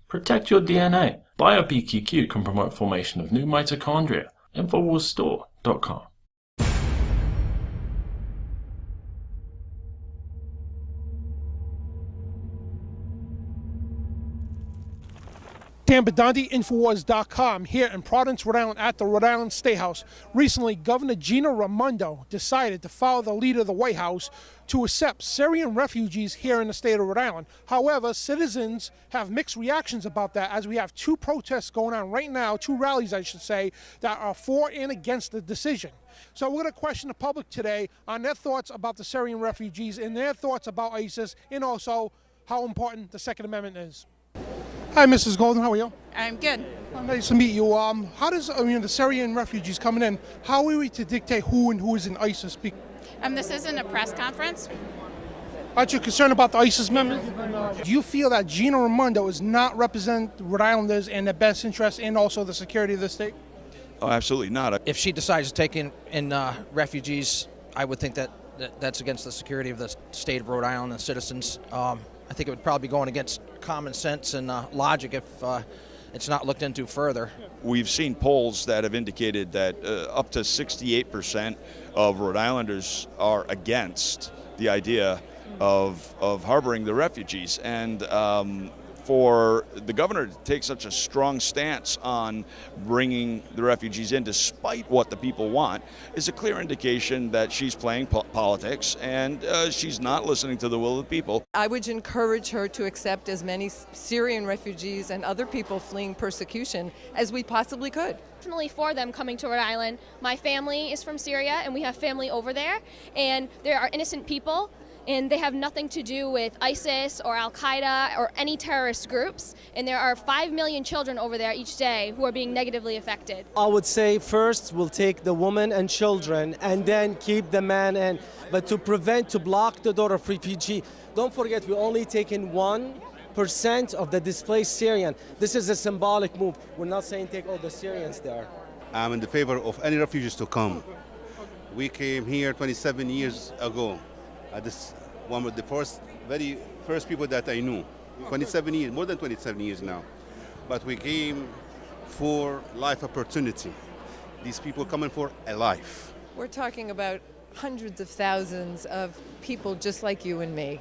Protect your DNA. BioPQQ can promote formation of new mitochondria. Infowarsstore.com. Dan Bidondi, Infowars.com, here in Providence, Rhode Island, at the Rhode Island State House. Recently, Governor Gina Raimando decided to follow the lead of the White House to accept Syrian refugees here in the state of Rhode Island. However, citizens have mixed reactions about that, as we have two protests going on right now, two rallies, I should say, that are for and against the decision. So we're going to question the public today on their thoughts about the Syrian refugees and their thoughts about ISIS, and also how important the Second Amendment is. Hi, Mrs. Golden. How are you? I'm good. Nice to meet you. How does the Syrian refugees coming in? How are we to dictate who and who is in ISIS? This isn't a press conference. Aren't you concerned about the ISIS members? Do you feel that Gina Raimando does not represent Rhode Islanders in their best interest and also the security of the state? Oh, absolutely not. If she decides to take in refugees, I would think that's against the security of the state of Rhode Island and citizens. I think it would probably be going against common sense and logic if it's not looked into further. We've seen polls that have indicated that up to 68% of Rhode Islanders are against the idea of harboring the refugees. And for the governor to take such a strong stance on bringing the refugees in despite what the people want is a clear indication that she's playing politics and she's not listening to the will of the people. I would encourage her to accept as many Syrian refugees and other people fleeing persecution as we possibly could. Definitely for them coming to Rhode Island. My family is from Syria and we have family over there, and there are innocent people, and they have nothing to do with ISIS or Al-Qaeda or any terrorist groups. And there are 5 million children over there each day who are being negatively affected. I would say first we'll take the women and children and then keep the men in. But to block the door of refugee, don't forget we only taken 1% of the displaced Syrian. This is a symbolic move. We're not saying take all the Syrians there. I'm in the favor of any refugees to come. We came here 27 years ago. This one of the very first people that I knew, 27 years, more than 27 years now. But we came for life opportunity. These people coming for a life. We're talking about hundreds of thousands of people just like you and me.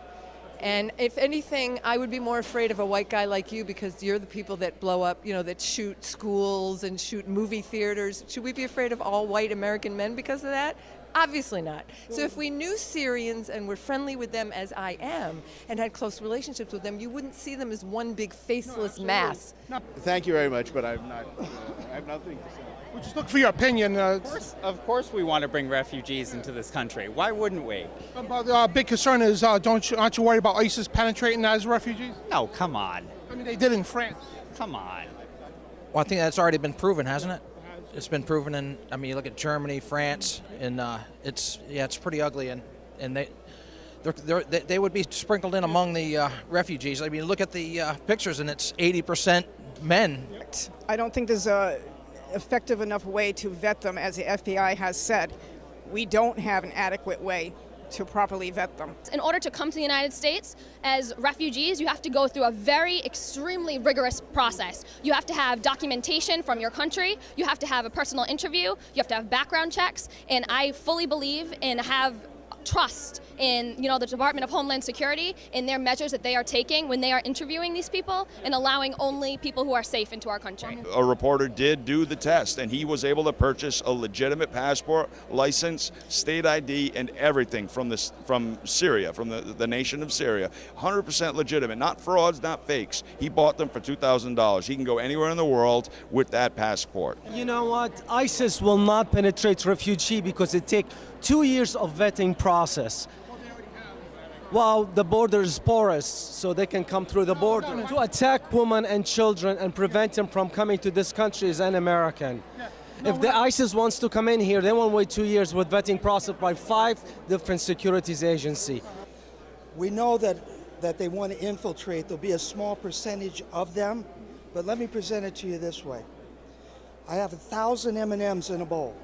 And if anything, I would be more afraid of a white guy like you because you're the people that blow up, that shoot schools and shoot movie theaters. Should we be afraid of all white American men because of that? Obviously not. So if we knew Syrians and were friendly with them as I am and had close relationships with them, you wouldn't see them as one big faceless mass. Thank you very much, but I have nothing to say. We'll just look for your opinion. Of course we want to bring refugees into this country. Why wouldn't we? But big concern is, aren't you worried about ISIS penetrating as refugees? No, come on. They did in France. Come on. Well, I think that's already been proven, hasn't it? It's been proven in, you look at Germany, France, and it's pretty ugly, and they would be sprinkled in among the refugees. Look at the pictures, and it's 80% men. I don't think there's a effective enough way to vet them, as the FBI has said. We don't have an adequate way to properly vet them. In order to come to the United States as refugees, you have to go through a very extremely rigorous process. You have to have documentation from your country, you have to have a personal interview, you have to have background checks, and I fully believe and have trust in the Department of Homeland Security in their measures that they are taking when they are interviewing these people and allowing only people who are safe into our country. A reporter did do the test, and he was able to purchase a legitimate passport, license, state ID, and everything from Syria, from the nation of Syria. 100% legitimate, not frauds, not fakes. He bought them for $2,000. He can go anywhere in the world with that passport. You know what? ISIS will not penetrate refugee because it takes 2 years of vetting process. Well, the border is porous, so they can come through the border. To attack women and children and prevent them from coming to this country is un-American. If the ISIS wants to come in here, they won't wait 2 years with vetting process by 5 different securities agencies. We know that they want to infiltrate. There'll be a small percentage of them, but let me present it to you this way. I have 1,000 M&Ms in a bowl.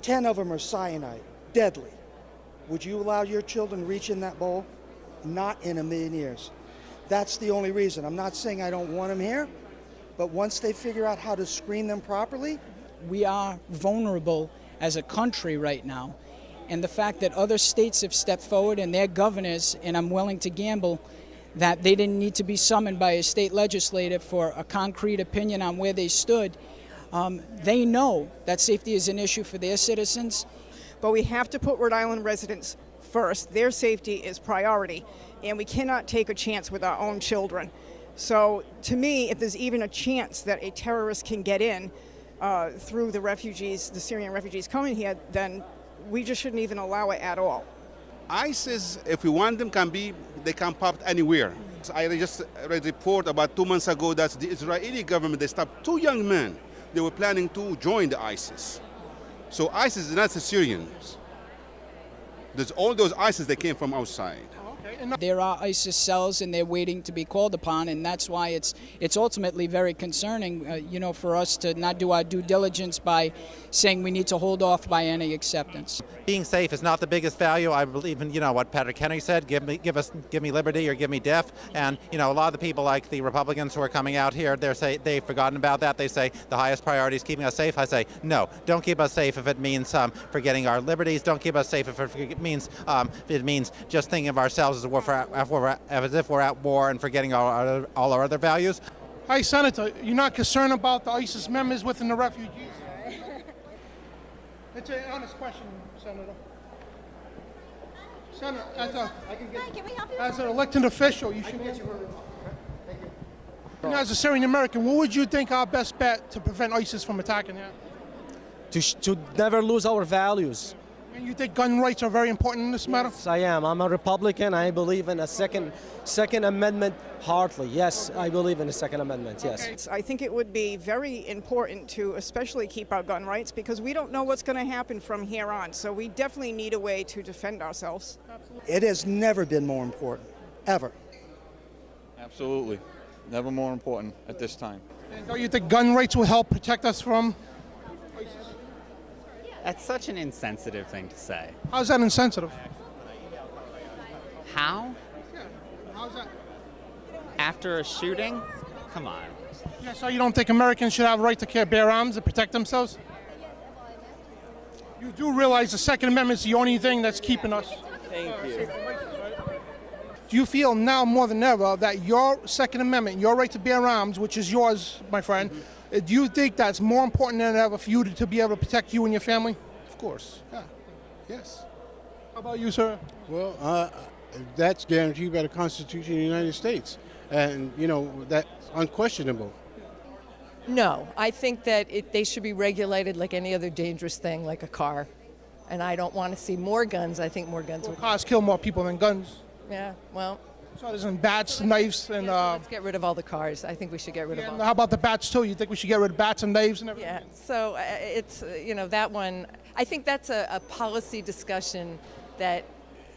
10 of them are cyanide, deadly. Would you allow your children to reach in that bowl? Not in a million years. That's the only reason. I'm not saying I don't want them here, but once they figure out how to screen them properly. We are vulnerable as a country right now. And the fact that other states have stepped forward and their governors, and I'm willing to gamble that they didn't need to be summoned by a state legislator for a concrete opinion on where they stood. They know that safety is an issue for their citizens. But we have to put Rhode Island residents first. Their safety is priority, and we cannot take a chance with our own children. So to me, if there's even a chance that a terrorist can get in through the refugees, the Syrian refugees coming here, then we just shouldn't even allow it at all. ISIS, if we want them, they can pop anywhere. I just read a report about 2 months ago that the Israeli government, they stopped 2 young men. They were planning to join the ISIS. So ISIS is not the Syrians. There's all those ISIS that came from outside. There are ISIS cells and they're waiting to be called upon, and that's why it's ultimately very concerning, for us to not do our due diligence by saying we need to hold off by any acceptance. Being safe is not the biggest value. I believe in, what Patrick Henry said, give me liberty or give me death. And, a lot of the people like the Republicans who are coming out here, they've forgotten about that. They say the highest priority is keeping us safe. I say, no, don't keep us safe if it means forgetting our liberties. Don't keep us safe if it means just thinking of ourselves as if we're at war and forgetting all our other values. Hi, Senator. You're not concerned about the ISIS members within the refugees? It's an honest question, Senator. Senator, as an elected official, you should answer. As a Syrian American, what would you think our best bet to prevent ISIS from attacking you? To never lose our values. And you think gun rights are very important in this matter? Yes, I am. I'm a Republican. I believe in a second amendment heartily. Yes, I believe in a Second Amendment, yes. Okay. I think it would be very important to especially keep our gun rights because we don't know what's going to happen from here on. So we definitely need a way to defend ourselves. It has never been more important, ever. Absolutely. Never more important at this time. And don't you think gun rights will help protect us from ISIS? That's such an insensitive thing to say. How's that insensitive? How? Yeah. How's that? After a shooting? Come on. Yeah, so you don't think Americans should have a right to bear arms to protect themselves? You do realize the Second Amendment is the only thing that's keeping us. Thank you. Do you feel now more than ever that your Second Amendment, your right to bear arms, which is yours, my friend, do you think that's more important than ever for you to be able to protect you and your family? Of course, yeah. Yes. How about you, sir? Well, that's guaranteed by the Constitution of the United States. And, that's unquestionable. No, I think that they should be regulated like any other dangerous thing, like a car. And I don't want to see more guns. I think more guns would. Cars kill more people than guns. Yeah, well. So there's bats, knives, and. Let's get rid of all the cars. I think we should get rid of all. How about the bats too? You think we should get rid of bats and knives and everything? Yeah. So it's that one. I think that's a policy discussion that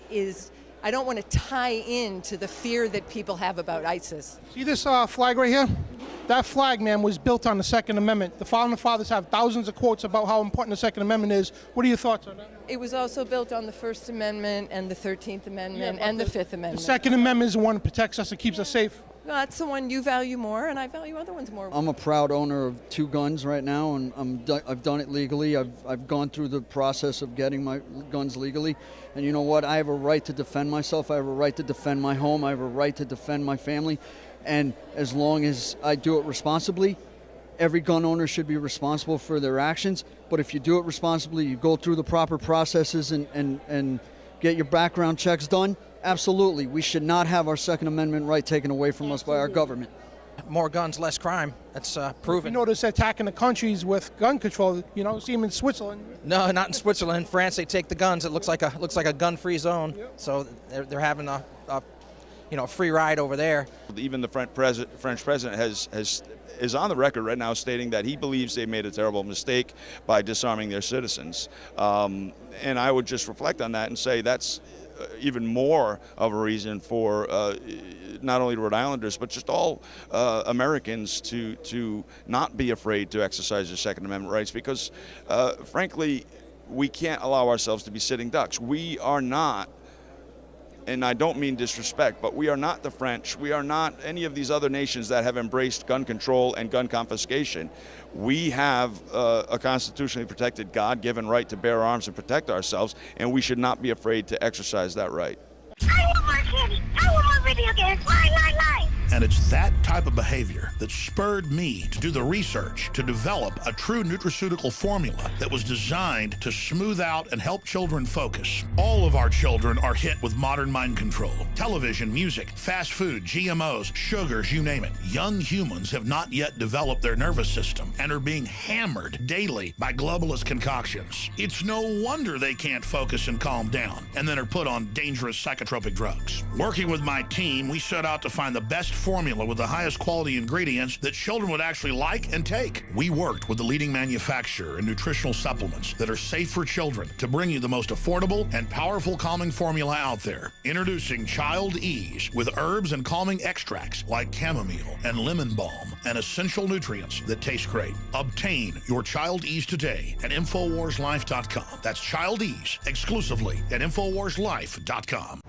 is. I don't want to tie into the fear that people have about ISIS. See this flag right here? That flag, man, was built on the Second Amendment. The Founding Fathers have thousands of quotes about how important the Second Amendment is. What are your thoughts on that? It was also built on the First Amendment and the 13th Amendment and the Fifth Amendment. The Second Amendment is the one that protects us and keeps us safe. No, that's the one you value more, and I value other ones more. I'm a proud owner of 2 guns right now, and I've done it legally. I've gone through the process of getting my guns legally. And you know what? I have a right to defend myself. I have a right to defend my home. I have a right to defend my family. And as long as I do it responsibly, every gun owner should be responsible for their actions. But if you do it responsibly, you go through the proper processes and get your background checks done, absolutely. We should not have our Second Amendment right taken away from us by our government. More guns, less crime. That's proven. You notice attacking the countries with gun control. See them in Switzerland. No, not in Switzerland. In France, they take the guns. It looks like a gun-free zone. Yep. So they're having a free ride over there. Even the French president is on the record right now stating that he believes they made a terrible mistake by disarming their citizens. And I would just reflect on that and say that's even more of a reason for not only Rhode Islanders but just all Americans to not be afraid to exercise their Second Amendment rights because, frankly, we can't allow ourselves to be sitting ducks. We are not and I don't mean disrespect, but we are not the French. We are not any of these other nations that have embraced gun control and gun confiscation. We have a constitutionally protected, God-given right to bear arms and protect ourselves, and we should not be afraid to exercise that right. I want more candy. I want more video games. Lie. And it's that type of behavior that spurred me to do the research to develop a true nutraceutical formula that was designed to smooth out and help children focus. All of our children are hit with modern mind control. Television, music, fast food, GMOs, sugars, you name it. Young humans have not yet developed their nervous system and are being hammered daily by globalist concoctions. It's no wonder they can't focus and calm down and then are put on dangerous psychotropic drugs. Working with my team, we set out to find the best formula with the highest quality ingredients that children would actually like and take. We worked with the leading manufacturer in nutritional supplements that are safe for children to bring you the most affordable and powerful calming formula out there. Introducing Child Ease with herbs and calming extracts like chamomile and lemon balm and essential nutrients that taste great. Obtain your Child Ease today at InfoWarsLife.com. That's Child Ease exclusively at InfoWarsLife.com.